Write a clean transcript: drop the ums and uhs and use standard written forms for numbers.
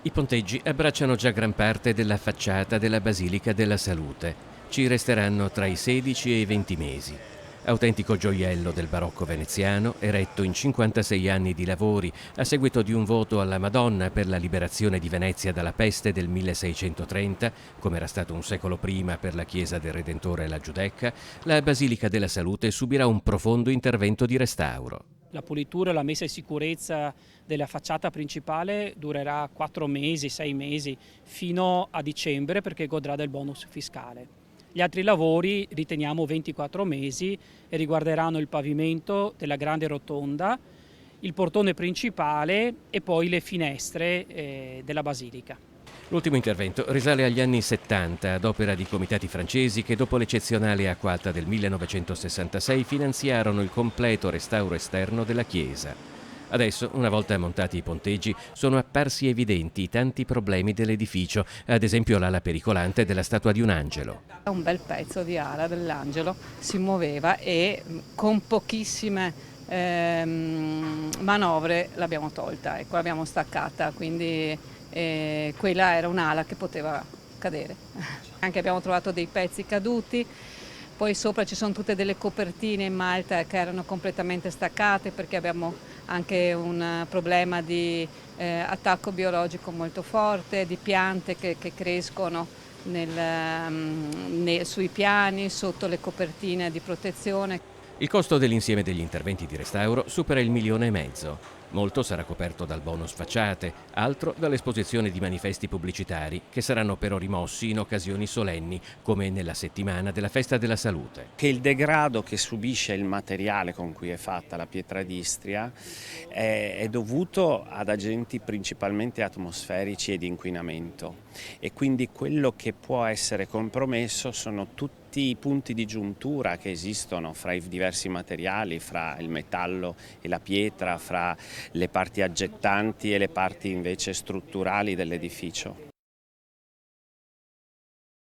I ponteggi abbracciano già gran parte della facciata della Basilica della Salute. Ci resteranno tra i 16 e i 20 mesi. Autentico gioiello del barocco veneziano, eretto in 56 anni di lavori a seguito di un voto alla Madonna per la liberazione di Venezia dalla peste del 1630, come era stato un secolo prima per la chiesa del Redentore e la Giudecca, la Basilica della Salute subirà un profondo intervento di restauro. La pulitura e la messa in sicurezza della facciata principale durerà 4 mesi, 6 mesi, fino a dicembre, perché godrà del bonus fiscale. Gli altri lavori riteniamo 24 mesi e riguarderanno il pavimento della grande rotonda, il portone principale e poi le finestre della basilica. L'ultimo intervento risale agli anni 70 ad opera di comitati francesi che dopo l'eccezionale acqua alta del 1966 finanziarono il completo restauro esterno della chiesa. Adesso, una volta montati i ponteggi, sono apparsi evidenti i tanti problemi dell'edificio, ad esempio l'ala pericolante della statua di un angelo. Un bel pezzo di ala dell'angelo si muoveva e con pochissime manovre l'abbiamo tolta, ecco, l'abbiamo staccata, quindi quella era un'ala che poteva cadere. Anche abbiamo trovato dei pezzi caduti, poi sopra ci sono tutte delle copertine in malta che erano completamente staccate perché abbiamo anche un problema di attacco biologico molto forte, di piante che crescono sui piani, sotto le copertine di protezione. Il costo dell'insieme degli interventi di restauro supera il 1,5 milioni. Molto sarà coperto dal bonus facciate, altro dall'esposizione di manifesti pubblicitari che saranno però rimossi in occasioni solenni, come nella settimana della Festa della Salute. Che il degrado che subisce il materiale con cui è fatta la pietra d'Istria è dovuto ad agenti principalmente atmosferici e di inquinamento, e quindi quello che può essere compromesso sono tutti i punti di giuntura che esistono fra i diversi materiali, fra il metallo e la pietra, fra le parti aggettanti e le parti invece strutturali dell'edificio.